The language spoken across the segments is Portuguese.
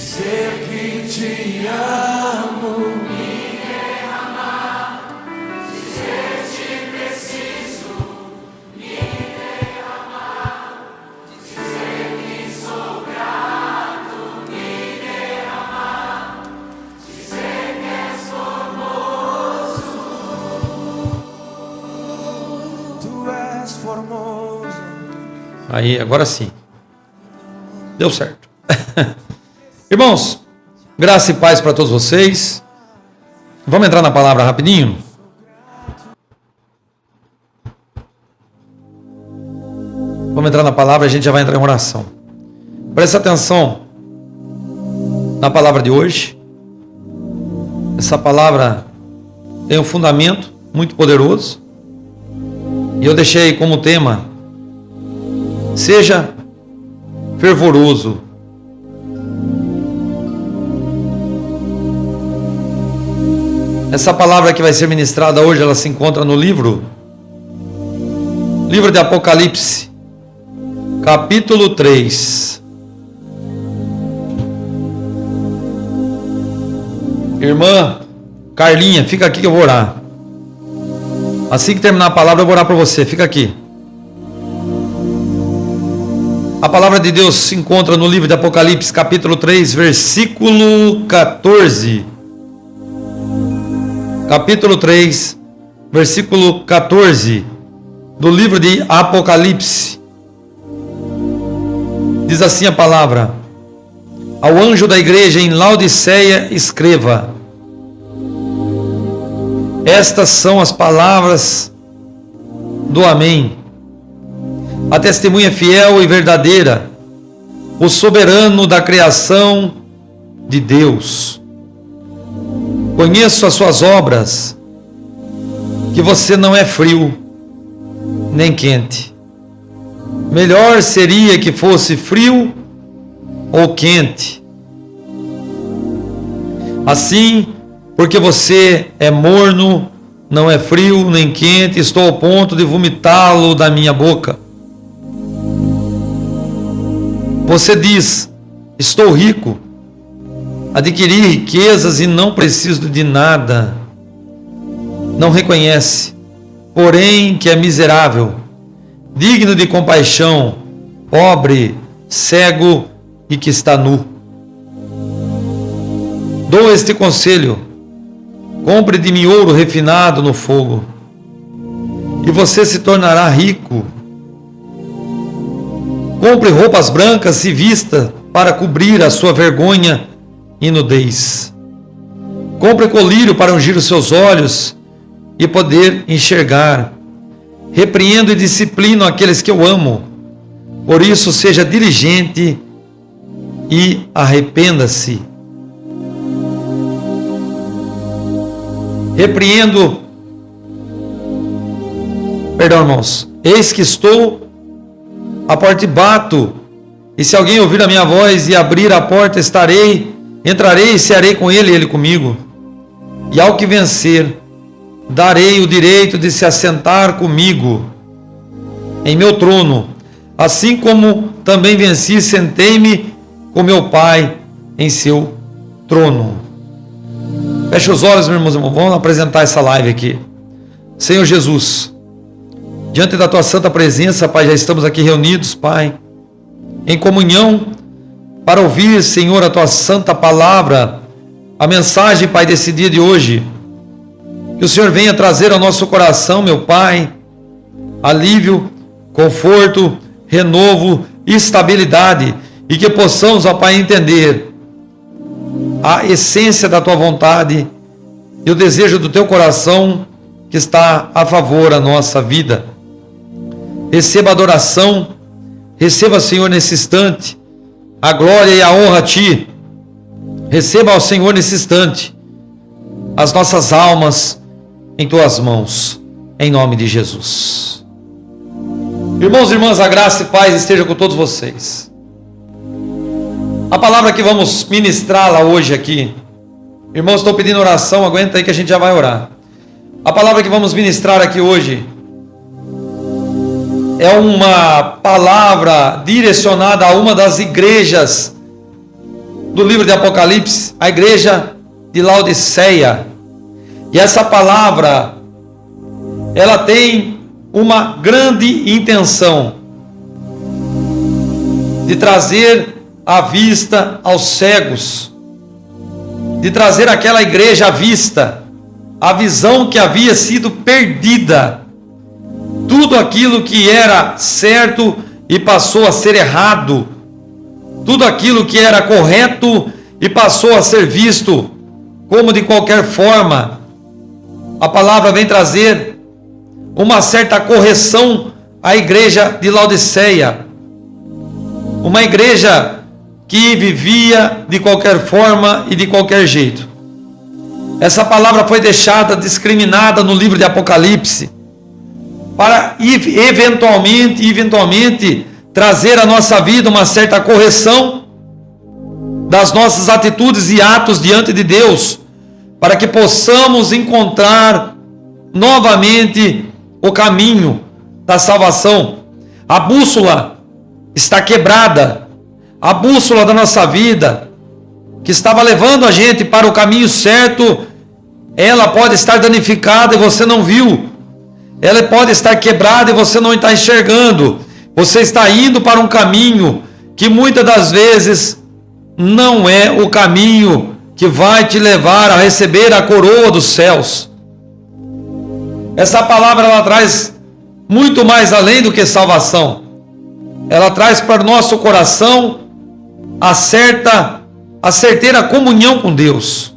Dizer que te amo, me derramar. Dizer te preciso, me derramar. Dizer que sou grato, me derramar. Dizer que és formoso, tu és formoso. Aí, agora sim. Deu certo. Irmãos, graça e paz para todos vocês. Vamos entrar na palavra rapidinho? Vamos entrar na palavra e a gente já vai entrar em oração. Presta atenção na palavra de hoje. Essa palavra tem um fundamento muito poderoso. E eu deixei como tema: seja fervoroso. Essa palavra que vai ser ministrada hoje, ela se encontra no livro de Apocalipse, capítulo 3. Irmã Carlinha, fica aqui que eu vou orar. Assim que terminar a palavra, eu vou orar por você. Fica aqui. A palavra de Deus se encontra no livro de Apocalipse, capítulo 3, versículo 14. Capítulo 3, versículo 14 do livro de Apocalipse. Diz assim a palavra: ao anjo da igreja em Laodiceia escreva: estas são as palavras do Amém, a testemunha fiel e verdadeira, o soberano da criação de Deus. Conheço as suas obras, que você não é frio nem quente. Melhor seria que fosse frio ou quente. Assim, porque você é morno, não é frio nem quente, estou ao ponto de vomitá-lo da minha boca. Você diz: estou rico, adquiri riquezas e não preciso de nada. Não reconhece, porém, que é miserável, digno de compaixão, pobre, cego e que está nu. Dou este conselho: compre de mim ouro refinado no fogo, e você se tornará rico. Compre roupas brancas e vista para cobrir a sua vergonha e nudez. Compre colírio para ungir os seus olhos e poder enxergar. Repreendo e disciplino aqueles que eu amo. Por isso, seja diligente e arrependa-se. Repreendo, perdão, irmãos, eis que estou à porta e bato, e se alguém ouvir a minha voz e abrir a porta, entrarei e cearei com ele e ele comigo. E ao que vencer, darei o direito de se assentar comigo em meu trono, assim como também venci e sentei-me com meu Pai em seu trono. Feche os olhos, meus irmãos, vamos apresentar essa live aqui. Senhor Jesus, diante da tua santa presença, Pai, já estamos aqui reunidos, Pai, em comunhão, para ouvir, Senhor, a tua santa palavra, a mensagem, Pai, desse dia de hoje. Que o Senhor venha trazer ao nosso coração, meu Pai, alívio, conforto, renovo, estabilidade, e que possamos, ó Pai, entender a essência da tua vontade e o desejo do teu coração que está a favor da nossa vida. Receba a adoração, receba, Senhor, nesse instante, a glória e a honra a Ti. Receba ao Senhor nesse instante as nossas almas em Tuas mãos, em nome de Jesus. Irmãos e irmãs, a graça e paz esteja com todos vocês. A palavra que vamos ministrá-la hoje aqui, irmãos, estou pedindo oração, aguenta aí que a gente já vai orar. A palavra que vamos ministrar aqui hoje é uma palavra direcionada a uma das igrejas do livro de Apocalipse, a igreja de Laodiceia. E essa palavra, ela tem uma grande intenção de trazer à vista aos cegos, de trazer àquela igreja à vista a visão que havia sido perdida, tudo aquilo que era certo e passou a ser errado, tudo aquilo que era correto e passou a ser visto como de qualquer forma. A palavra vem trazer uma certa correção à igreja de Laodiceia, uma igreja que vivia de qualquer forma e de qualquer jeito. Essa palavra foi deixada discriminada no livro de Apocalipse para eventualmente trazer à nossa vida uma certa correção das nossas atitudes e atos diante de Deus, para que possamos encontrar novamente o caminho da salvação. A bússola está quebrada, a bússola da nossa vida, que estava levando a gente para o caminho certo, ela pode estar danificada e você não viu. Ela pode estar quebrada e você não está enxergando. Você está indo para um caminho que muitas das vezes não é o caminho que vai te levar a receber a coroa dos céus. Essa palavra, ela traz muito mais além do que salvação. Ela traz para o nosso coração a certeira comunhão com Deus.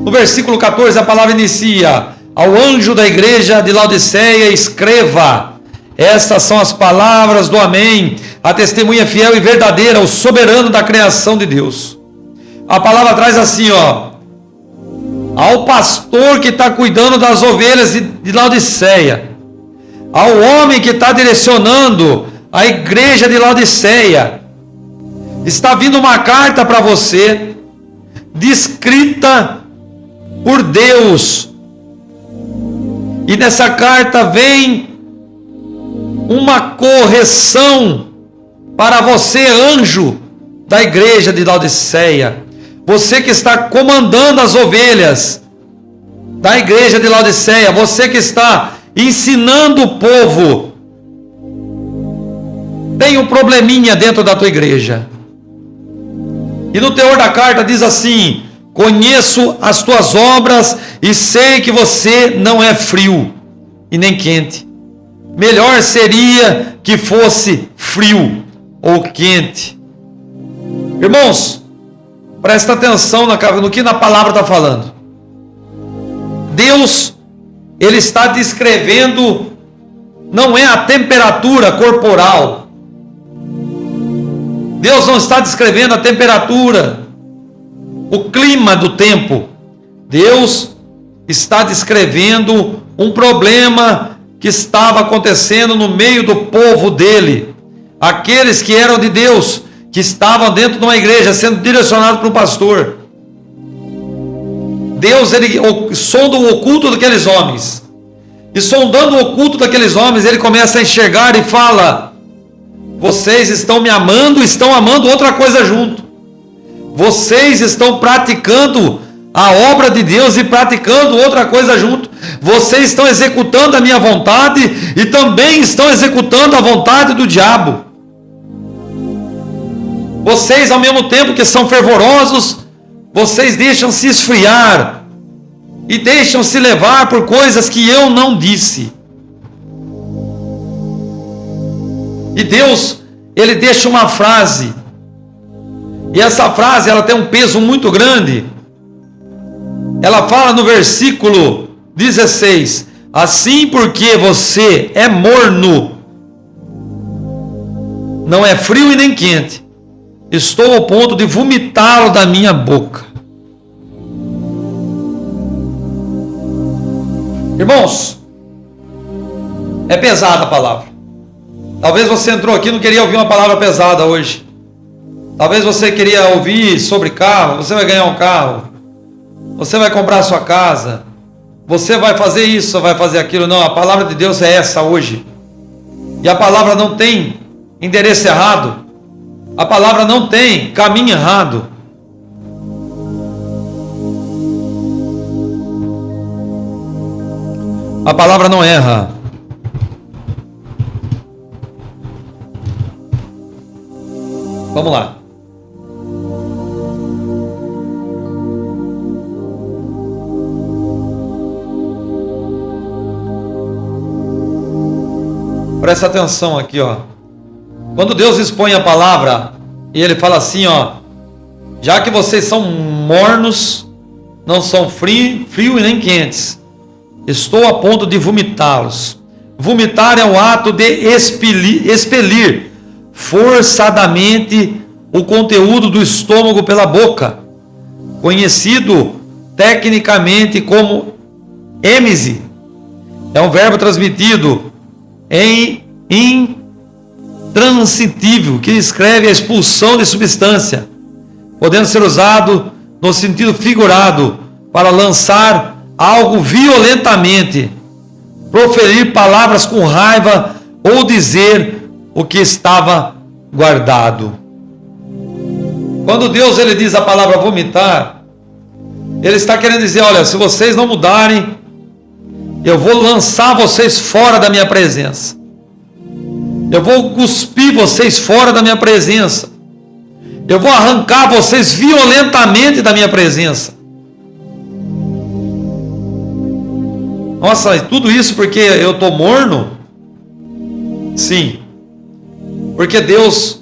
No versículo 14, a palavra inicia: ao anjo da igreja de Laodiceia escreva: estas são as palavras do Amém, a testemunha fiel e verdadeira, o soberano da criação de Deus. A palavra traz assim, ao pastor que está cuidando das ovelhas de Laodiceia, ao homem que está direcionando a igreja de Laodiceia, está vindo uma carta para você, descrita por Deus. E nessa carta vem uma correção para você, anjo da igreja de Laodiceia. Você que está comandando as ovelhas da igreja de Laodiceia. Você que está ensinando o povo. Tem um probleminha dentro da tua igreja. E no teor da carta diz assim: conheço as tuas obras e sei que você não é frio e nem quente. Melhor seria que fosse frio ou quente. Irmãos, presta atenção no que na palavra está falando. Deus, Ele está descrevendo, não é a temperatura corporal. Deus não está descrevendo a temperatura, o clima do tempo. Deus está descrevendo um problema que estava acontecendo no meio do povo dele. Aqueles que eram de Deus, que estavam dentro de uma igreja, sendo direcionados para um pastor. Deus, ele sonda o oculto daqueles homens. E sondando o oculto daqueles homens, ele começa a enxergar e fala: vocês estão me amando, estão amando outra coisa junto. Vocês estão praticando a obra de Deus e praticando outra coisa junto. Vocês estão executando a minha vontade e também estão executando a vontade do diabo. Vocês, ao mesmo tempo que são fervorosos, vocês deixam se esfriar e deixam se levar por coisas que eu não disse. E Deus, Ele deixa uma frase, e essa frase, ela tem um peso muito grande. Ela fala no versículo 16: assim, porque você é morno, não é frio e nem quente, estou ao ponto de vomitá-lo da minha boca. Irmãos, é pesada a palavra. Talvez você entrou aqui e não queria ouvir uma palavra pesada hoje. Talvez você queria ouvir sobre carro. Você vai ganhar um carro, você vai comprar a sua casa, você vai fazer isso, vai fazer aquilo. Não, a palavra de Deus é essa hoje. E a palavra não tem endereço errado. A palavra não tem caminho errado. A palavra não erra. Vamos lá. Presta atenção aqui, ó. Quando Deus expõe a palavra, e Ele fala assim, ó: já que vocês são mornos, não são frio e nem quentes, estou a ponto de vomitá-los. Vomitar é o ato de expelir forçadamente o conteúdo do estômago pela boca, conhecido tecnicamente como êmese. É um verbo transmitido em intransitivo, que descreve a expulsão de substância, podendo ser usado no sentido figurado para lançar algo violentamente, proferir palavras com raiva ou dizer o que estava guardado. Quando Deus ele diz a palavra vomitar, Ele está querendo dizer: olha, se vocês não mudarem, eu vou lançar vocês fora da minha presença. Eu vou cuspir vocês fora da minha presença. Eu vou arrancar vocês violentamente da minha presença. Nossa, tudo isso porque eu estou morno? Sim. Porque Deus,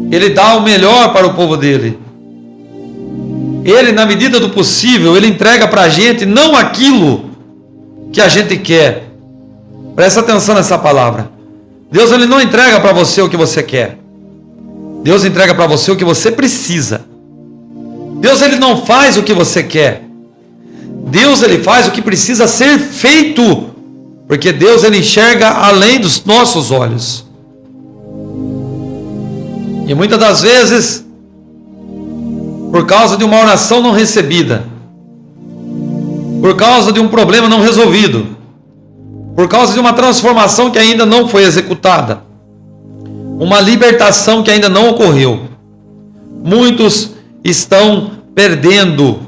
Ele dá o melhor para o povo dele. Ele, na medida do possível, Ele entrega para a gente não aquilo que a gente quer. Presta atenção nessa palavra. Deus ele não entrega para você o que você quer. Deus entrega para você o que você precisa. Deus ele não faz o que você quer. Deus ele faz o que precisa ser feito, porque Deus ele enxerga além dos nossos olhos. E muitas das vezes, por causa de uma oração não recebida, por causa de um problema não resolvido, por causa de uma transformação que ainda não foi executada, uma libertação que ainda não ocorreu, muitos estão perdendo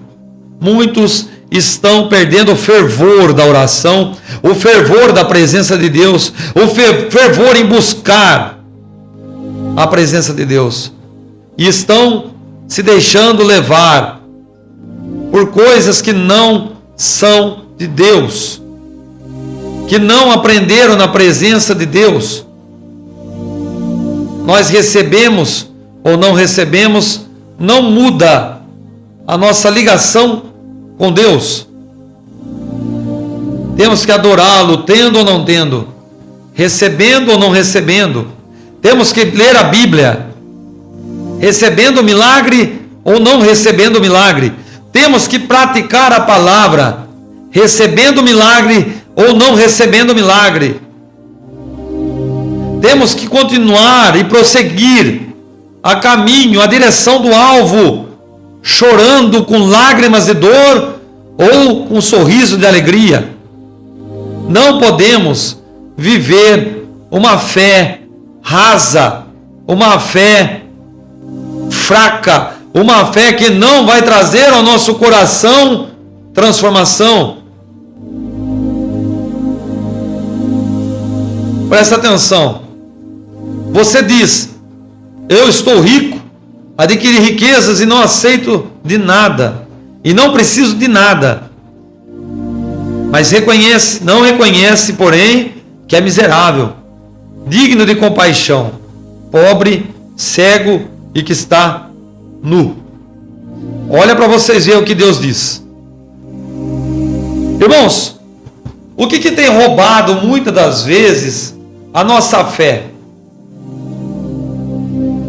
o fervor da oração, o fervor da presença de Deus, o fervor em buscar a presença de Deus, e estão se deixando levar por coisas que não são de Deus, que não aprenderam na presença de Deus. Nós recebemos ou não recebemos, não muda a nossa ligação com Deus. Temos que adorá-lo, tendo ou não tendo, recebendo ou não recebendo. Temos que ler a Bíblia, recebendo o milagre ou não recebendo o milagre. Temos que praticar a palavra, recebendo o milagre ou não recebendo o milagre. Temos que continuar e prosseguir a caminho, a direção do alvo, chorando com lágrimas de dor ou com um sorriso de alegria. Não podemos viver uma fé rasa, uma fé fraca, uma fé que não vai trazer ao nosso coração transformação. Presta atenção. Você diz: eu estou rico, adquiri riquezas e não aceito de nada, e não preciso de nada. Mas não reconhece, porém, que é miserável, digno de compaixão, pobre, cego e que está nu. Olha para vocês verem o que Deus diz. Irmãos, o que tem roubado muitas das vezes a nossa fé?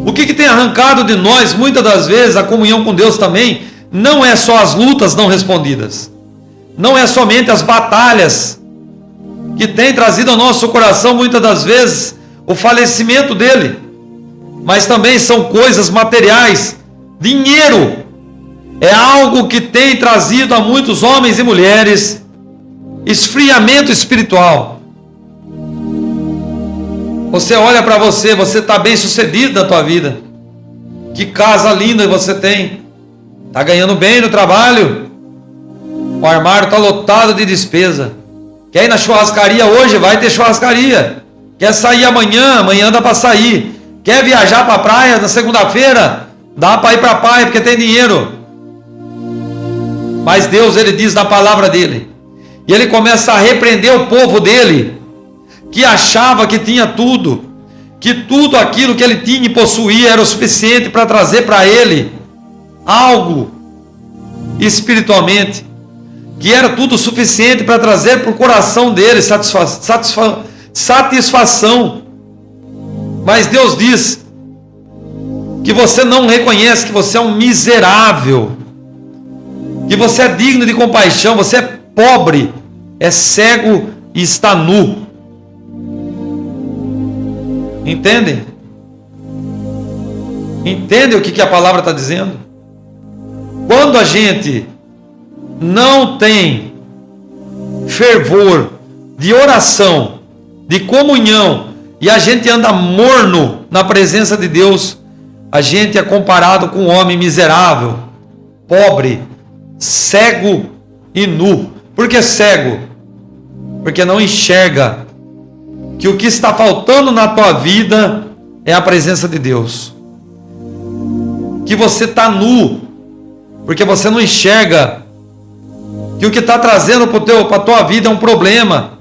O que tem arrancado de nós muitas das vezes a comunhão com Deus também? Não é só as lutas não respondidas, não é somente as batalhas que tem trazido ao nosso coração muitas das vezes o falecimento dele, mas também são coisas materiais. Dinheiro é algo que tem trazido a muitos homens e mulheres esfriamento espiritual. Você olha para você, você está bem sucedido na tua vida. Que casa linda você tem. Está ganhando bem no trabalho. O armário está lotado de despesa. Quer ir na churrascaria hoje? Vai ter churrascaria. Quer sair amanhã? Amanhã dá para sair. Quer viajar para a praia na segunda-feira? Dá para ir para a praia porque tem dinheiro. Mas Deus, Ele diz na palavra dEle. E Ele começa a repreender o povo dEle, que achava que tinha tudo. Que tudo aquilo que ele tinha e possuía era o suficiente para trazer para ele algo espiritualmente. Que era tudo suficiente para trazer para o coração dele satisfação. Mas Deus diz que você não reconhece que você é um miserável, que você é digno de compaixão, você é pobre, é cego e está nu. Entendem? Entendem o que a palavra está dizendo? Quando a gente não tem fervor de oração, de comunhão, e a gente anda morno na presença de Deus, a gente é comparado com um homem miserável, pobre, cego e nu. Por que cego? Porque não enxerga que o que está faltando na tua vida é a presença de Deus. Que você está nu, porque você não enxerga que o que está trazendo para a tua vida é um problema.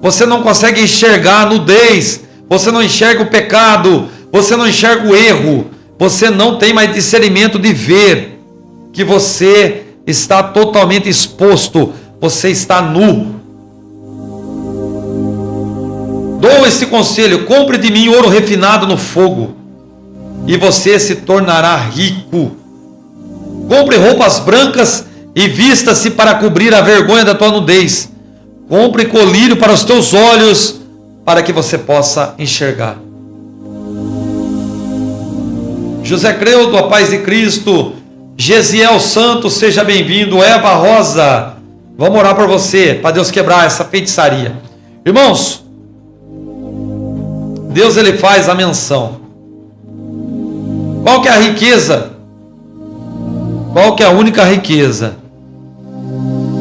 Você não consegue enxergar a nudez, você não enxerga o pecado, você não enxerga o erro, você não tem mais discernimento de ver que você está totalmente exposto, você está nu. Dou esse conselho: compre de mim ouro refinado no fogo, e você se tornará rico. Compre roupas brancas e vista-se para cobrir a vergonha da tua nudez. Compre colírio para os teus olhos, para que você possa enxergar. José Creudo, a paz de Cristo. Gesiel Santos, seja bem-vindo. Eva Rosa, vamos orar por você, para Deus quebrar essa feitiçaria. Irmãos, Deus, Ele faz a menção. Qual que é a riqueza? Qual que é a única riqueza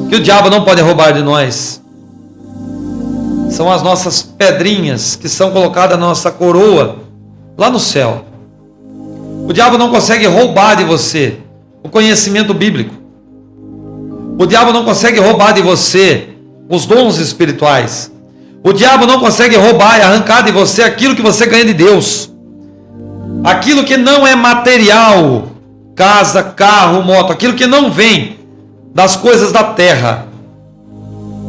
que o diabo não pode roubar de nós? São as nossas pedrinhas que são colocadas na nossa coroa lá no céu. O diabo não consegue roubar de você o conhecimento bíblico. O diabo não consegue roubar de você os dons espirituais. O diabo não consegue roubar e arrancar de você aquilo que você ganha de Deus. Aquilo que não é material, casa, carro, moto, aquilo que não vem das coisas da terra,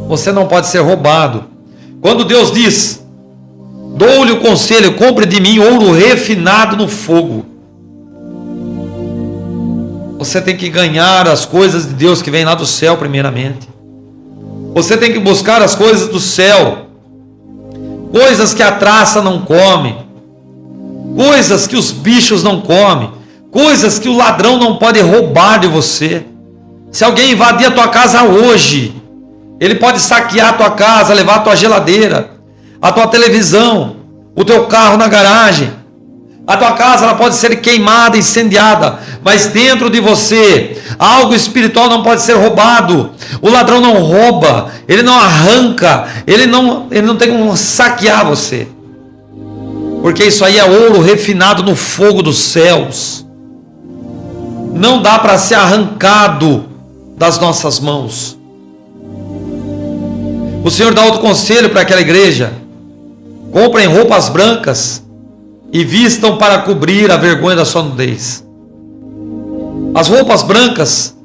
você não pode ser roubado. Quando Deus diz: dou-lhe o conselho, compre de mim ouro refinado no fogo. Você tem que ganhar as coisas de Deus que vem lá do céu primeiramente. Você tem que buscar as coisas do céu. Coisas que a traça não come. Coisas que os bichos não comem. Coisas que o ladrão não pode roubar de você. Se alguém invadir a tua casa hoje, ele pode saquear a tua casa, levar a tua geladeira, a tua televisão, o teu carro na garagem. A tua casa ela pode ser queimada, incendiada, mas dentro de você algo espiritual não pode ser roubado. O ladrão não rouba, ele não arranca, ele não tem como saquear você, porque isso aí é ouro refinado no fogo dos céus. Não dá para ser arrancado das nossas mãos. O Senhor dá outro conselho para aquela igreja: comprem roupas brancas e vistam para cobrir a vergonha da sua nudez. As roupas brancas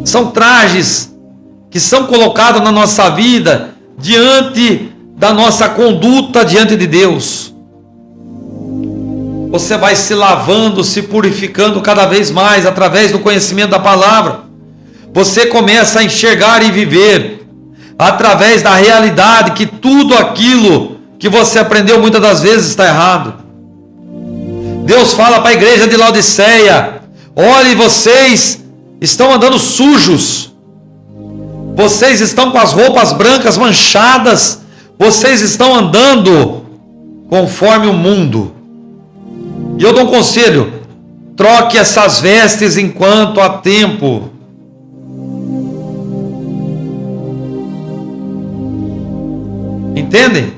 são trajes que são colocados na nossa vida diante da nossa conduta diante de Deus. Você vai se lavando, se purificando cada vez mais através do conhecimento da palavra. Você começa a enxergar e viver através da realidade que tudo aquilo que você aprendeu muitas das vezes está errado. Deus fala para a igreja de Laodiceia: olhe, vocês estão andando sujos, vocês estão com as roupas brancas manchadas, vocês estão andando conforme o mundo. E eu dou um conselho: troque essas vestes enquanto há tempo. Entendem?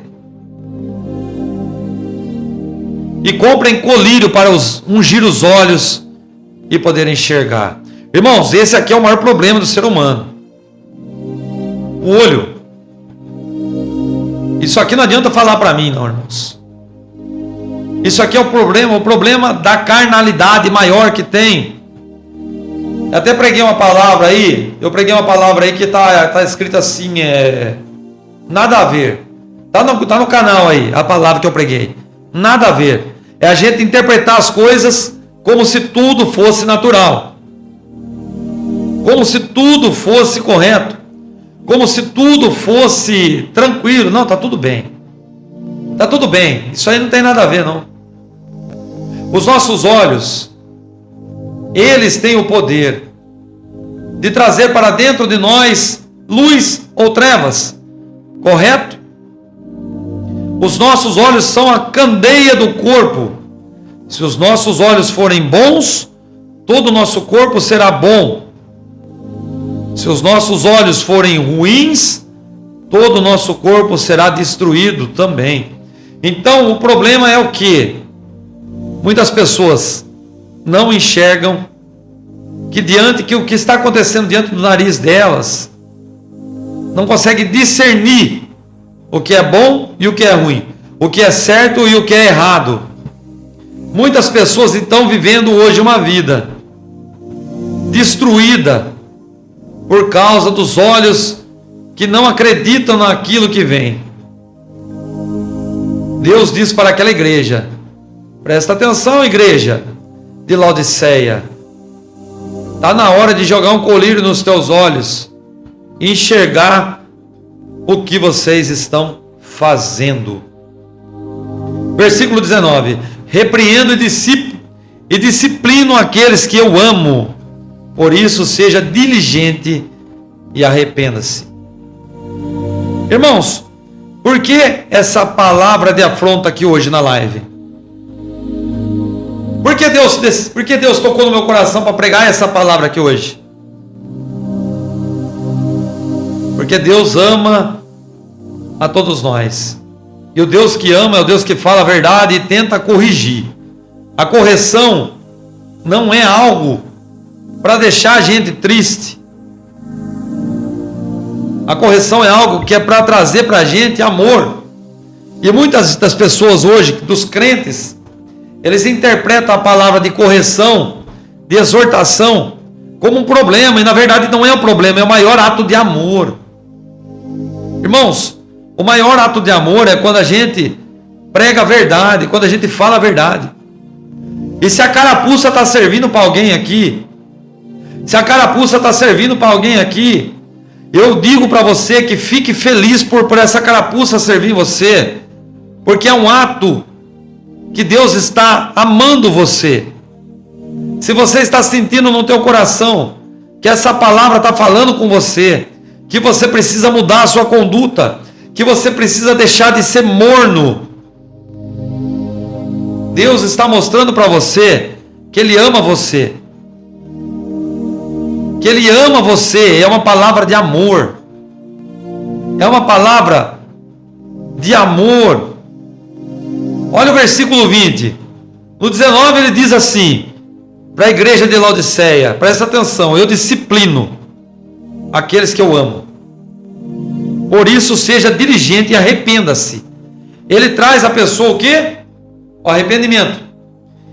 E comprem colírio para ungir os olhos e poderem enxergar. Irmãos, esse aqui é o maior problema do ser humano. O olho. Isso aqui não adianta falar para mim, não, irmãos. Isso aqui é o problema da carnalidade maior que tem. Eu até preguei uma palavra aí, que está escrita assim, nada a ver. Tá no canal aí, a palavra que eu preguei. Nada a ver. É a gente interpretar as coisas como se tudo fosse natural. Como se tudo fosse correto. Como se tudo fosse tranquilo. Não, tá tudo bem. Tá tudo bem. Isso aí não tem nada a ver, não. Os nossos olhos, eles têm o poder de trazer para dentro de nós luz ou trevas. Correto? Os nossos olhos são a candeia do corpo. Se os nossos olhos forem bons, todo o nosso corpo será bom. Se os nossos olhos forem ruins, todo o nosso corpo será destruído também. Então, o problema é o quê? Muitas pessoas não enxergam que o que está acontecendo diante do nariz delas, não conseguem discernir o que é bom e o que é ruim, o que é certo e o que é errado. Muitas pessoas estão vivendo hoje uma vida destruída por causa dos olhos que não acreditam naquilo que vem. Deus diz para aquela igreja: presta atenção, igreja de Laodiceia, está na hora de jogar um colírio nos teus olhos e enxergar o que vocês estão fazendo. Versículo 19: repreendo e disciplino aqueles que eu amo, por isso seja diligente e arrependa-se. Irmãos, por que essa palavra de afronta aqui hoje na live? Por que Deus tocou no meu coração para pregar essa palavra aqui hoje? Porque Deus ama a todos nós. E o Deus que ama é o Deus que fala a verdade e tenta corrigir. A correção não é algo para deixar a gente triste. A correção é algo que é para trazer para a gente amor. E muitas das pessoas hoje, dos crentes, eles interpretam a palavra de correção, de exortação, como um problema. E na verdade não é um problema, é o maior ato de amor. Irmãos, o maior ato de amor é quando a gente prega a verdade, quando a gente fala a verdade. E se a carapuça está servindo para alguém aqui, eu digo para você que fique feliz por essa carapuça servir você, porque é um ato que Deus está amando você. Se você está sentindo no teu coração que essa palavra está falando com você, que você precisa mudar a sua conduta, que você precisa deixar de ser morno, Deus está mostrando para você que Ele ama você. Que Ele ama você, é uma palavra de amor. É uma palavra de amor. Olha o versículo 20. No 19 ele diz assim, para a igreja de Laodiceia: presta atenção, eu disciplino aqueles que eu amo. Por isso seja diligente e arrependa-se. Ele traz a pessoa o quê? O arrependimento.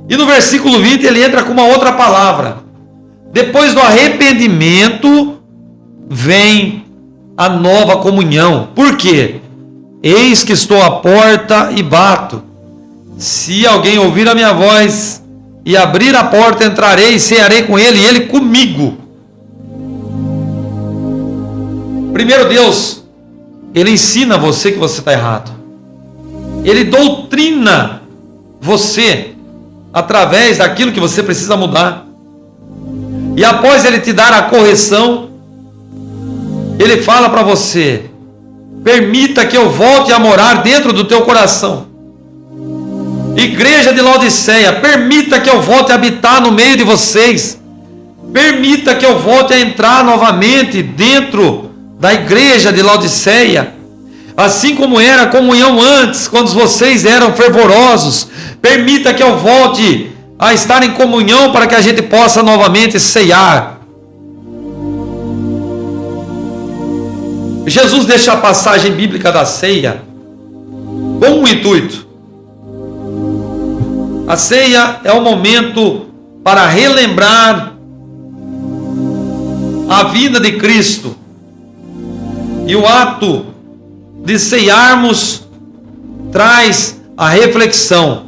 E no versículo 20 ele entra com uma outra palavra. Depois do arrependimento vem a nova comunhão. Por quê? Eis que estou à porta e bato. Se alguém ouvir a minha voz e abrir a porta, entrarei e cearei com ele e ele comigo. Primeiro, Deus, Ele ensina você que você está errado. Ele doutrina você através daquilo que você precisa mudar. E após Ele te dar a correção, Ele fala para você: permita que eu volte a morar dentro do teu coração. Igreja de Laodiceia, permita que eu volte a habitar no meio de vocês. Permita que eu volte a entrar novamente dentro da igreja de Laodiceia. Assim como era a comunhão antes, quando vocês eram fervorosos. Permita que eu volte a estar em comunhão para que a gente possa novamente ceiar. Jesus deixa a passagem bíblica da ceia com um intuito. A ceia é o momento para relembrar a vida de Cristo. E o ato de ceiarmos traz a reflexão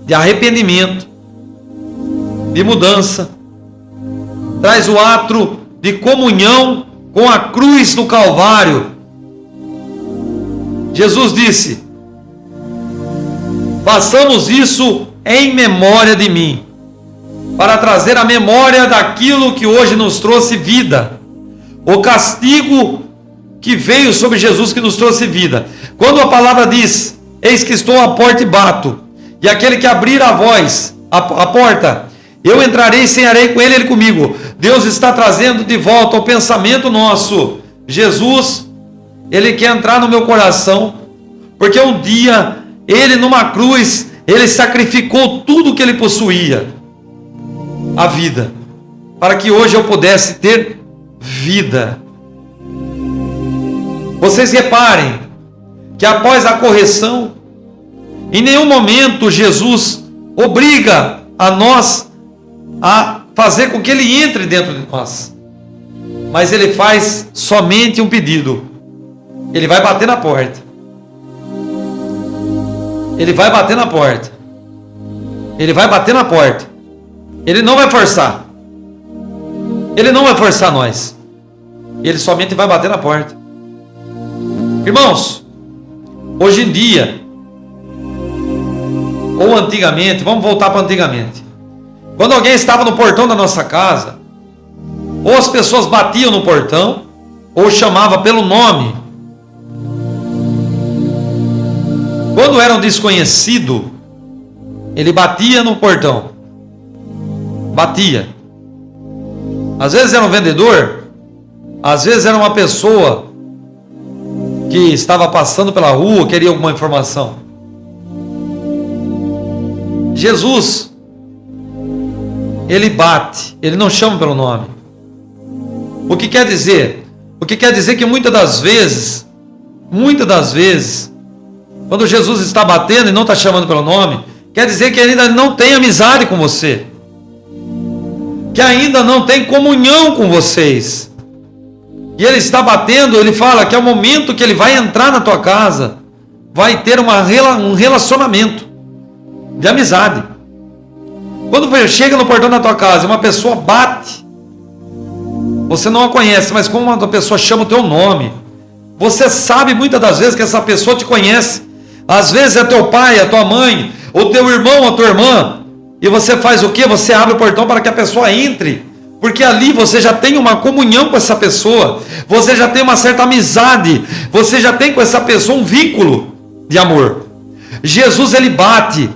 de arrependimento, de mudança, traz o ato de comunhão com a cruz do Calvário. Jesus disse: façamos isso em memória de mim, para trazer a memória daquilo que hoje nos trouxe vida, o castigo que veio sobre Jesus que nos trouxe vida. Quando a palavra diz: eis que estou à porta e bato, e aquele que abrir a voz, a porta, eu entrarei e cearei com ele comigo. Deus está trazendo de volta ao pensamento nosso: Jesus, ele quer entrar no meu coração, porque um dia, ele numa cruz, ele sacrificou tudo que ele possuía, a vida, para que hoje eu pudesse ter vida. Vocês reparem que após a correção, em nenhum momento Jesus obriga a nós a fazer com que ele entre dentro de nós, mas ele faz somente um pedido. Ele vai bater na porta. Ele vai bater na porta. Ele vai bater na porta. Ele não vai forçar. Ele não vai forçar nós. Ele somente vai bater na porta. Irmãos, hoje em dia, ou antigamente, vamos voltar para antigamente. Quando alguém estava no portão da nossa casa, ou as pessoas batiam no portão, ou chamavam pelo nome. Quando era um desconhecido, ele batia no portão. Batia. Às vezes era um vendedor, às vezes era uma pessoa que estava passando pela rua, queria alguma informação. Jesus, ele bate, ele não chama pelo nome. O que quer dizer? O que quer dizer que muitas das vezes, quando Jesus está batendo e não está chamando pelo nome, quer dizer que ainda não tem amizade com você, que ainda não tem comunhão com vocês. E ele está batendo, ele fala que é o momento que ele vai entrar na tua casa, vai ter um relacionamento de amizade. Quando chega no portão da tua casa, uma pessoa bate, você não a conhece, mas como uma pessoa chama o teu nome, você sabe muitas das vezes que essa pessoa te conhece. Às vezes é teu pai, a tua mãe, ou teu irmão, a tua irmã, e você faz o quê? Você abre o portão para que a pessoa entre, porque ali você já tem uma comunhão com essa pessoa, você já tem uma certa amizade, você já tem com essa pessoa um vínculo de amor. Jesus, ele bate,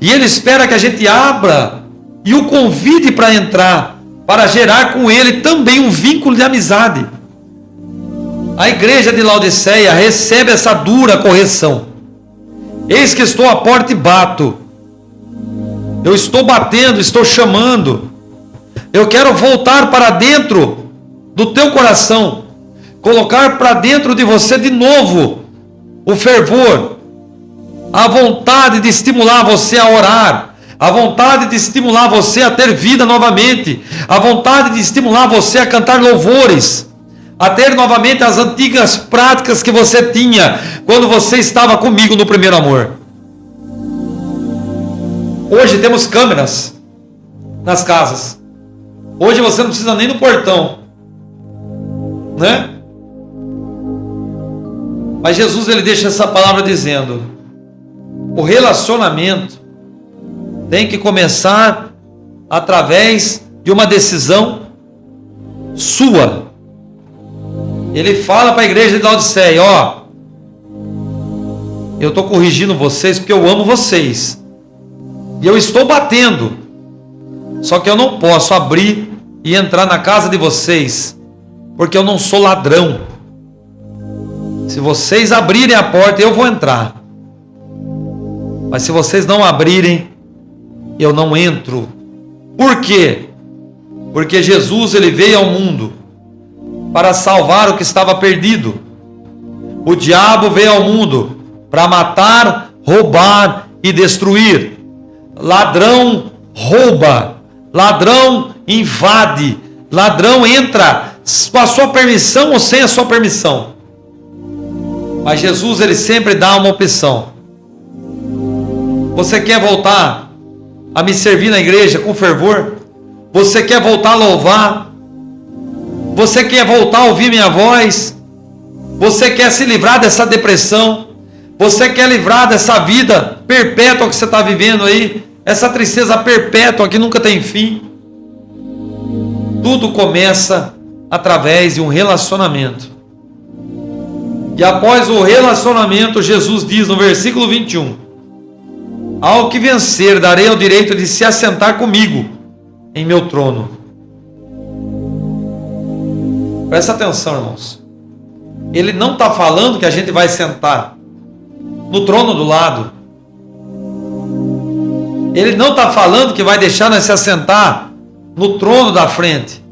e ele espera que a gente abra e o convide para entrar, para gerar com ele também um vínculo de amizade. A igreja de Laodiceia recebe essa dura correção. Eis que estou à porta e bato. Eu estou batendo, estou chamando. Eu quero voltar para dentro do teu coração, colocar para dentro de você de novo o fervor, a vontade de estimular você a orar, a vontade de estimular você a ter vida novamente, a vontade de estimular você a cantar louvores, a ter novamente as antigas práticas que você tinha quando você estava comigo no primeiro amor. Hoje temos câmeras nas casas. Hoje você não precisa nem no portão, né? Mas Jesus, ele deixa essa palavra dizendo: o relacionamento tem que começar através de uma decisão sua. Ele fala para a igreja de Laodiceia: ó, eu estou corrigindo vocês porque eu amo vocês. E eu estou batendo. Só que eu não posso abrir e entrar na casa de vocês, porque eu não sou ladrão. Se vocês abrirem a porta, eu vou entrar. Mas se vocês não abrirem, eu não entro. Por quê? Porque Jesus, ele veio ao mundo para salvar o que estava perdido. O diabo veio ao mundo para matar, roubar e destruir. Ladrão rouba, ladrão invade, ladrão entra com a sua permissão ou sem a sua permissão. Mas Jesus, ele sempre dá uma opção. Você quer voltar a me servir na igreja com fervor? Você quer voltar a louvar? Você quer voltar a ouvir minha voz? Você quer se livrar dessa depressão? Você quer livrar dessa vida perpétua que você está vivendo aí? Essa tristeza perpétua que nunca tem fim? Tudo começa através de um relacionamento. E após o relacionamento, Jesus diz no versículo 21: ao que vencer, darei o direito de se assentar comigo em meu trono. Presta atenção, irmãos. Ele não está falando que a gente vai sentar no trono do lado. Ele não está falando que vai deixar nós se assentar no trono da frente,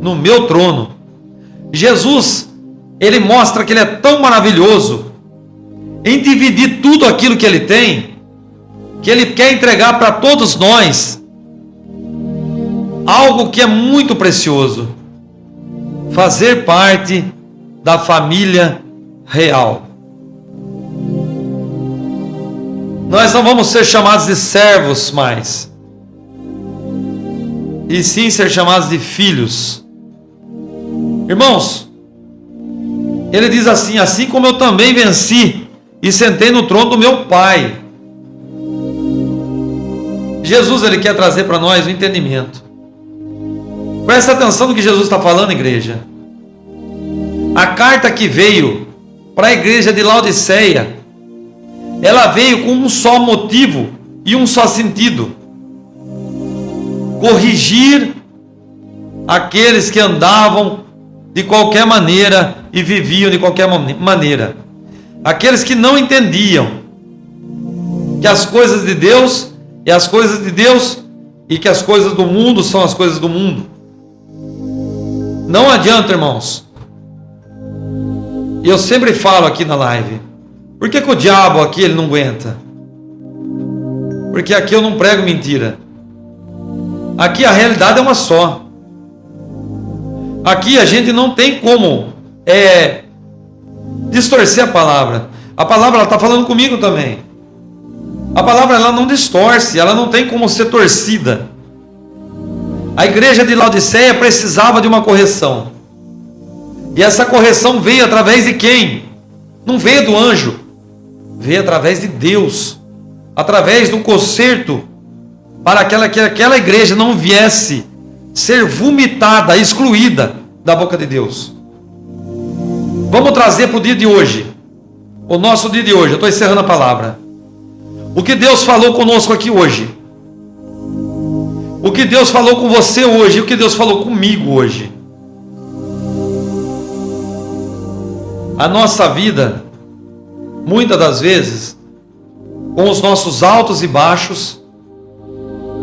no meu trono. Jesus, ele mostra que ele é tão maravilhoso em dividir tudo aquilo que ele tem, que ele quer entregar para todos nós algo que é muito precioso: fazer parte da família real. Nós não vamos ser chamados de servos mais, e sim ser chamados de filhos. Irmãos, ele diz assim: assim como eu também venci e sentei no trono do meu Pai. Jesus, ele quer trazer para nós o entendimento. Presta atenção no que Jesus está falando, igreja. A carta que veio para a igreja de Laodiceia, ela veio com um só motivo e um só sentido: corrigir aqueles que andavam de qualquer maneira e viviam de qualquer maneira. Aqueles que não entendiam que as coisas de Deus é as coisas de Deus e que as coisas do mundo são as coisas do mundo. Não adianta, irmãos. Eu sempre falo aqui na live: por que o diabo aqui ele não aguenta? Porque aqui eu não prego mentira. Aqui a realidade é uma só. Aqui a gente não tem como distorcer a palavra. A palavra está falando comigo também. A palavra ela não distorce, ela não tem como ser torcida. A igreja de Laodiceia precisava de uma correção. E essa correção veio através de quem? Não veio do anjo. Veio através de Deus. Através do conserto, para que aquela igreja não viesse ser vomitada, excluída da boca de Deus. Vamos trazer para o dia de hoje. O nosso dia de hoje. Eu estou encerrando a palavra. O que Deus falou conosco aqui hoje. O que Deus falou com você hoje. O que Deus falou comigo hoje. A nossa vida, muitas das vezes, com os nossos altos e baixos,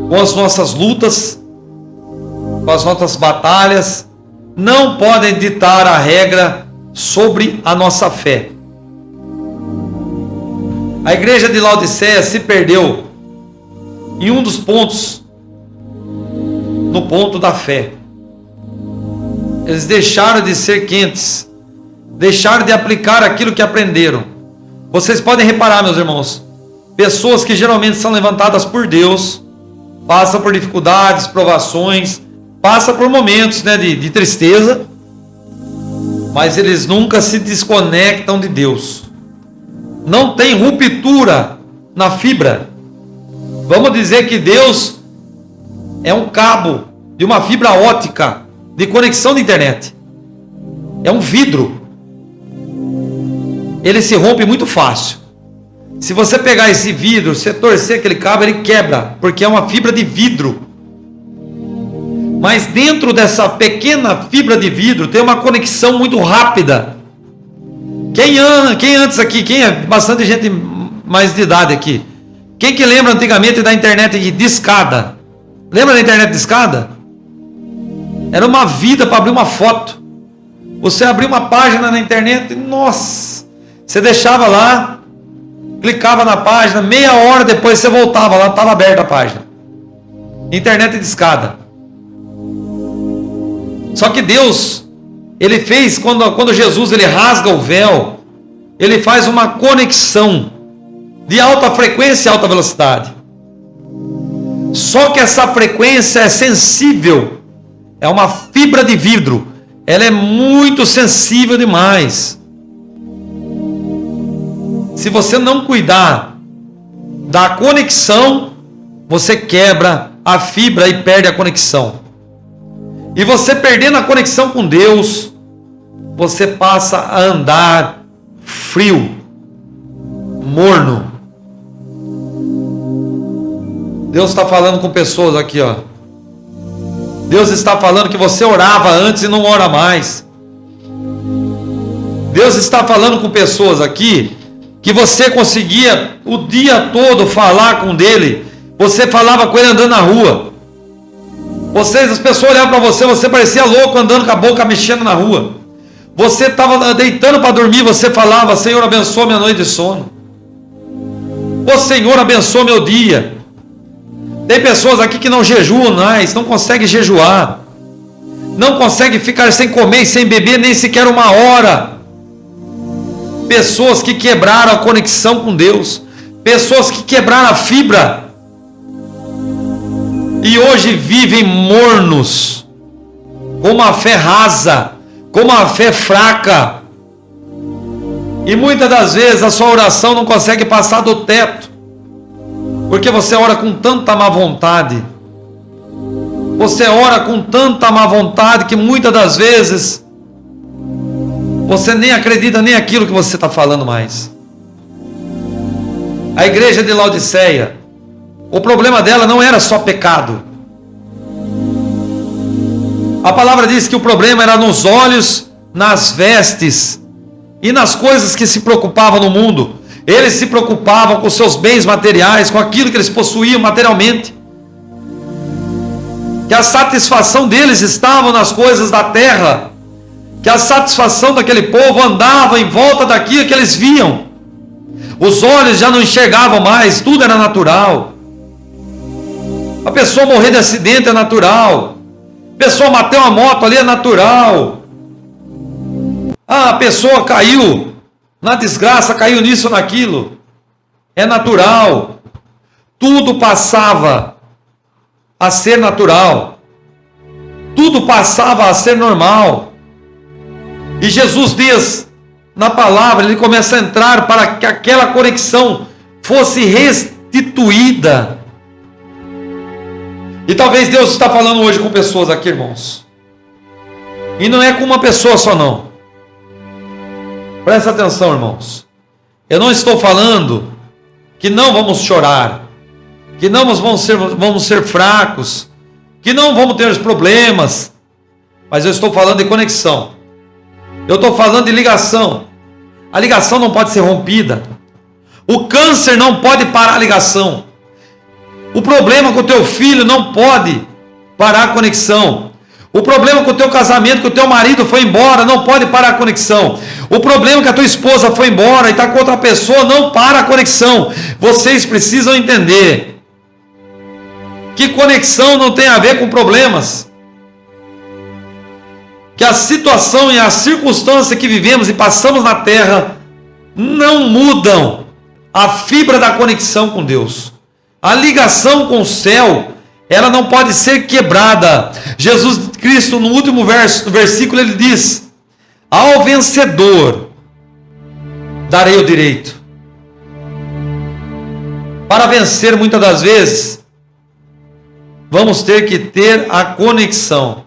com as nossas lutas, com as nossas batalhas, não podem ditar a regra sobre a nossa fé. A igreja de Laodiceia se perdeu em um dos pontos, no ponto da fé. Eles deixaram de ser quentes, deixaram de aplicar aquilo que aprenderam. Vocês podem reparar, meus irmãos, pessoas que geralmente são levantadas por Deus, passam por dificuldades, provações, passam por momentos de tristeza, mas eles nunca se desconectam de Deus. Não tem ruptura na fibra. Vamos dizer que Deus é um cabo de uma fibra ótica de conexão de internet. é um vidro. Ele se rompe muito fácil. Se você pegar esse vidro, você torcer aquele cabo, ele quebra, porque é uma fibra de vidro. Mas dentro dessa pequena fibra de vidro tem uma conexão muito rápida. Quem antes aqui, quem é bastante gente mais de idade aqui? Quem que lembra antigamente da internet de discada? Lembra da internet de discada? Era uma vida para abrir uma foto. Você abria uma página na internet, nossa, você deixava lá, clicava na página, meia hora depois você voltava lá, estava aberta a página. Internet de discada. Só que Deus, Ele fez, quando Jesus ele rasga o véu, Ele faz uma conexão de alta frequência e alta velocidade. Só que essa frequência é sensível, é uma fibra de vidro, ela é muito sensível demais. Se você não cuidar da conexão, você quebra a fibra e perde a conexão. E você perdendo a conexão com Deus, você passa a andar frio, morno. Deus está falando com pessoas aqui, ó. Deus está falando que você orava antes e não ora mais. Deus está falando com pessoas aqui que você conseguia o dia todo falar com Ele. Você falava com Ele andando na rua. As pessoas olhavam para você, você parecia louco andando com a boca mexendo na rua. Você estava deitando para dormir, você falava: Senhor, abençoa minha noite de sono. Ô Senhor, abençoa meu dia. Tem pessoas aqui que não jejuam mais, não conseguem jejuar, não conseguem ficar sem comer e sem beber nem sequer uma hora. Pessoas que quebraram a conexão com Deus, pessoas que quebraram a fibra e hoje vivem mornos, com uma fé rasa, com uma fé fraca, e muitas das vezes a sua oração não consegue passar do teto, porque você ora com tanta má vontade, você ora com tanta má vontade que muitas das vezes você nem acredita nem aquilo que você está falando mais. A igreja de Laodiceia, o problema dela não era só pecado. A palavra diz que o problema era nos olhos, nas vestes e nas coisas que se preocupavam no mundo. Eles se preocupavam com seus bens materiais, com aquilo que eles possuíam materialmente. Que a satisfação deles estava nas coisas da terra. Que a satisfação daquele povo andava em volta daquilo que eles viam. Os olhos já não enxergavam mais, tudo era natural. A pessoa morrer de acidente é natural. A pessoa matar uma moto ali é natural. A pessoa caiu na desgraça, caiu nisso, naquilo. É natural. Tudo passava a ser natural. Tudo passava a ser normal. E Jesus diz, na palavra, ele começa a entrar para que aquela conexão fosse restituída. E talvez Deus está falando hoje com pessoas aqui, irmãos. E não é com uma pessoa só, não. Presta atenção, irmãos. Eu não estou falando que não vamos chorar, que não vamos ser fracos, que não vamos ter os problemas. Mas eu estou falando de conexão. Eu estou falando de ligação. A ligação não pode ser rompida. O câncer não pode parar a ligação. O problema com o teu filho não pode parar a conexão. O problema com o teu casamento, que o teu marido foi embora, não pode parar a conexão. O problema que a tua esposa foi embora e está com outra pessoa, não para a conexão. Vocês precisam entender que conexão não tem a ver com problemas. Que a situação e a circunstância que vivemos e passamos na terra não mudam a fibra da conexão com Deus. A ligação com o céu, ela não pode ser quebrada. Jesus Cristo, no último versículo, ele diz: ao vencedor darei o direito. Para vencer, muitas das vezes, vamos ter que ter a conexão.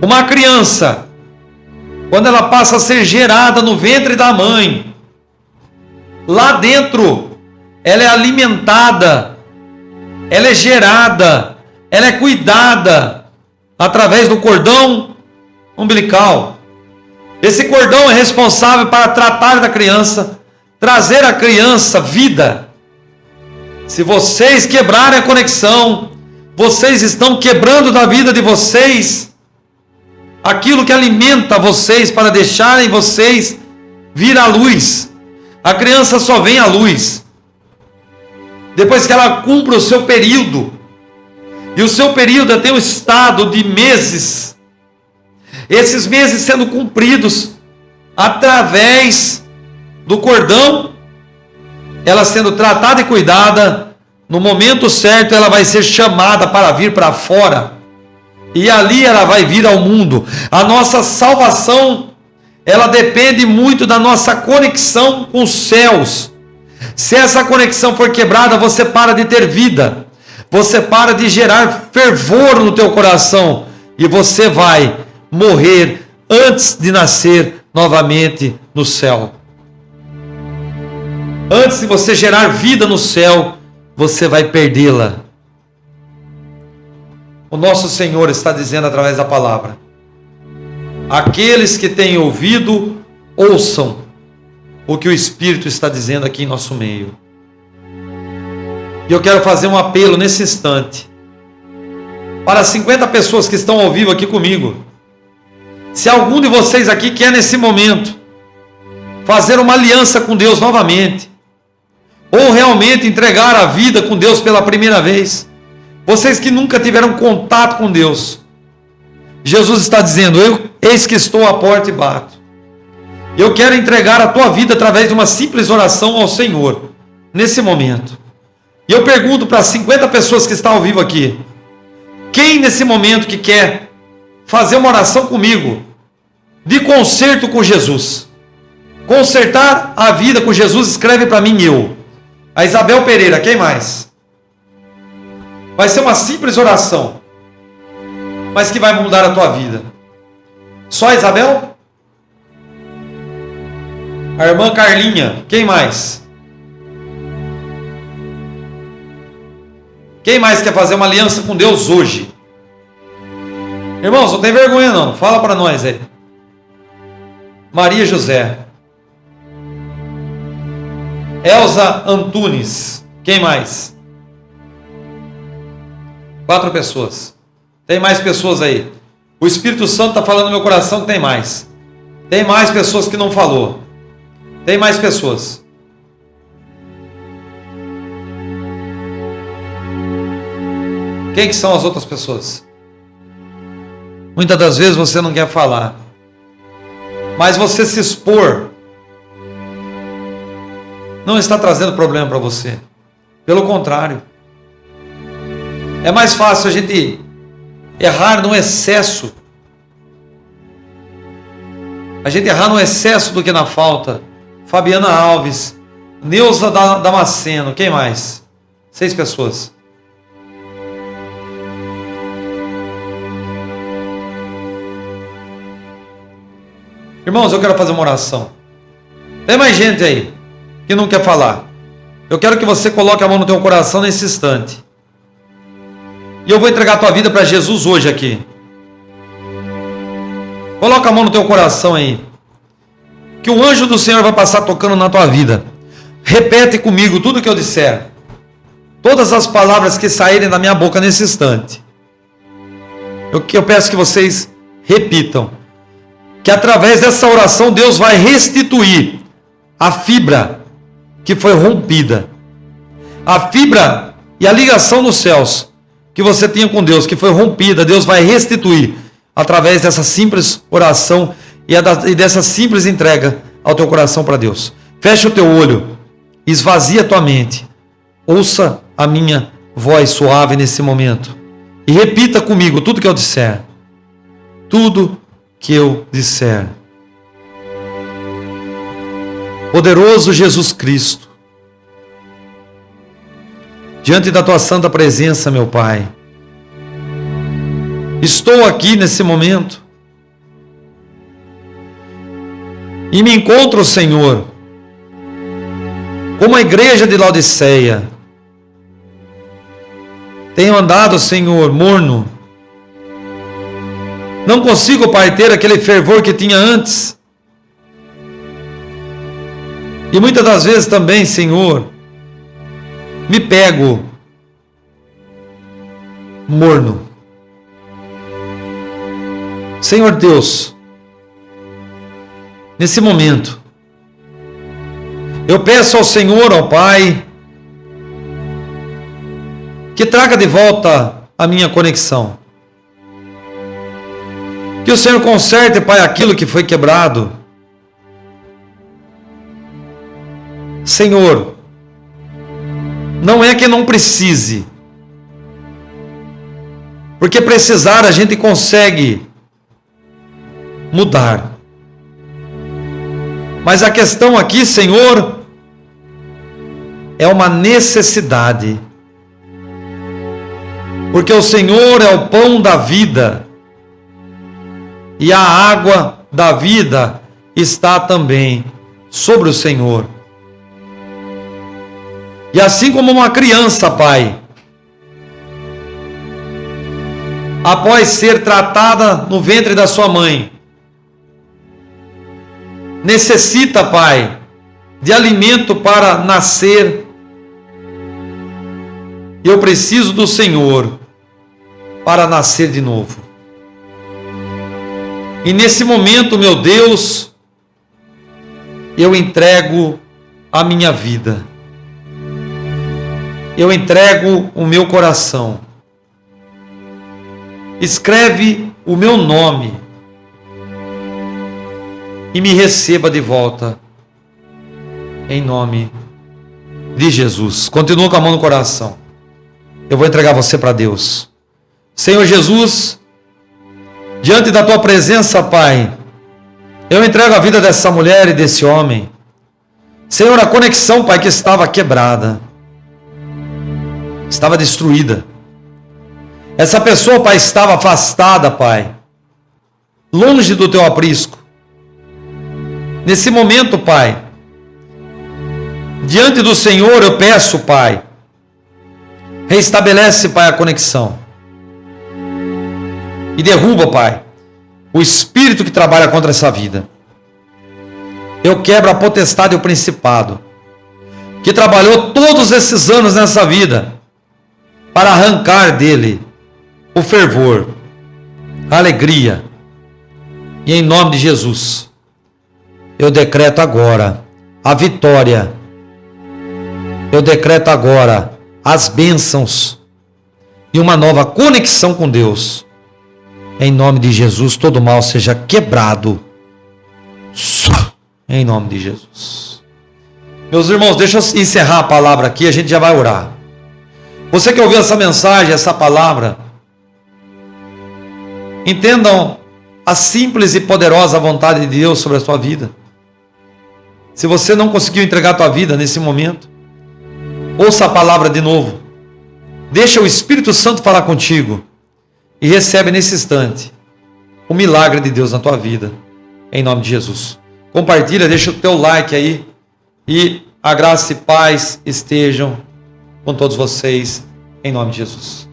Uma criança, quando ela passa a ser gerada no ventre da mãe, lá dentro, ela é alimentada, ela é gerada, ela é cuidada através do cordão umbilical. Esse cordão é responsável para tratar da criança, trazer à criança vida. Se vocês quebrarem a conexão, vocês estão quebrando da vida de vocês aquilo que alimenta vocês para deixarem vocês vir à luz. A criança só vem à luz depois que ela cumpre o seu período. E o seu período tem um estado de meses. Esses meses sendo cumpridos através do cordão, ela sendo tratada e cuidada, no momento certo ela vai ser chamada para vir para fora. E ali ela vai vir ao mundo. A nossa salvação, ela depende muito da nossa conexão com os céus. Se essa conexão for quebrada, você para de ter vida. Você para de gerar fervor no teu coração. E você vai morrer antes de nascer novamente no céu. Antes de você gerar vida no céu, você vai perdê-la. O nosso Senhor está dizendo através da palavra: aqueles que têm ouvido, ouçam o que o Espírito está dizendo aqui em nosso meio. E eu quero fazer um apelo nesse instante para 50 pessoas que estão ao vivo aqui comigo. Se algum de vocês aqui quer nesse momento fazer uma aliança com Deus novamente, ou realmente entregar a vida com Deus pela primeira vez, vocês que nunca tiveram contato com Deus, Jesus está dizendo: eis que estou à porta e bato. Eu quero entregar a tua vida através de uma simples oração ao Senhor, nesse momento. E eu pergunto para 50 pessoas que estão ao vivo aqui: quem nesse momento que quer fazer uma oração comigo, de conserto com Jesus, consertar a vida com Jesus, escreve para mim, eu. A Isabel Pereira, quem mais? Vai ser uma simples oração, mas que vai mudar a tua vida. Só a Isabel? A irmã Carlinha, quem mais? Quem mais quer fazer uma aliança com Deus hoje? Irmãos, não tem vergonha não, fala para nós aí. Maria José. Elza Antunes, quem mais? 4 pessoas. Tem mais pessoas aí. O Espírito Santo está falando no meu coração que tem mais. Tem mais pessoas que não falou. Tem mais pessoas. Quem que são as outras pessoas? Muitas das vezes você não quer falar, mas você se expor não está trazendo problema para você. Pelo contrário, é mais fácil a gente errar no excesso. A gente errar no excesso do que na falta. Fabiana Alves, Neuza Damasceno, quem mais? 6 pessoas. Irmãos, eu quero fazer uma oração. Tem mais gente aí que não quer falar. Eu quero que você coloque a mão no teu coração nesse instante. E eu vou entregar a tua vida para Jesus hoje aqui. Coloca a mão no teu coração aí. Que o anjo do Senhor vai passar tocando na tua vida. Repete comigo tudo que eu disser. Todas as palavras que saírem da minha boca nesse instante. Eu peço que vocês repitam. Que através dessa oração Deus vai restituir a fibra que foi rompida. A fibra e a ligação nos céus que você tinha com Deus, que foi rompida, Deus vai restituir através dessa simples oração e dessa simples entrega ao teu coração para Deus. Fecha o teu olho, esvazia a tua mente, ouça a minha voz suave nesse momento e repita comigo tudo que eu disser. Tudo que eu disser. Poderoso Jesus Cristo, diante da tua santa presença, meu Pai, estou aqui nesse momento E me encontro, Senhor, como a igreja de Laodiceia. Tenho andado, Senhor, morno. Não consigo, Pai, ter aquele fervor que tinha antes. E muitas das vezes também, Senhor, me pego morno. Senhor Deus, nesse momento, eu peço ao Senhor, ao Pai, que traga de volta a minha conexão. Que o Senhor conserte, Pai, aquilo que foi quebrado. Senhor, não é que não precise, porque precisar a gente consegue mudar. Mas a questão aqui, Senhor, é uma necessidade. Porque o Senhor é o pão da vida. E a água da vida está também sobre o Senhor. E assim como uma criança, Pai, após ser tratada no ventre da sua mãe, necessita, Pai, de alimento para nascer. Eu preciso do Senhor para nascer de novo. E nesse momento, meu Deus, eu entrego a minha vida. Eu entrego o meu coração. Escreve o meu nome e me receba de volta, em nome de Jesus. Continua com a mão no coração. Eu vou entregar você para Deus. Senhor Jesus, diante da tua presença, Pai, eu entrego a vida dessa mulher e desse homem. Senhor, a conexão, Pai, que estava quebrada, estava destruída. Essa pessoa, Pai, estava afastada, Pai, longe do teu aprisco. Nesse momento, Pai, diante do Senhor, eu peço, Pai, reestabelece, Pai, a conexão. E derruba, Pai, o espírito que trabalha contra essa vida. Eu quebro a potestade e o principado que trabalhou todos esses anos nessa vida para arrancar dele o fervor, a alegria. E em nome de Jesus, eu decreto agora a vitória. Eu decreto agora as bênçãos e uma nova conexão com Deus. Em nome de Jesus, todo mal seja quebrado. Em nome de Jesus. Meus irmãos, deixa eu encerrar a palavra aqui, a gente já vai orar. Você que ouviu essa mensagem, essa palavra, entendam a simples e poderosa vontade de Deus sobre a sua vida. Se você não conseguiu entregar a tua vida nesse momento, ouça a palavra de novo. Deixa o Espírito Santo falar contigo. E recebe nesse instante o milagre de Deus na tua vida. Em nome de Jesus. Compartilha, deixa o teu like aí. E a graça e paz estejam com todos vocês. Em nome de Jesus.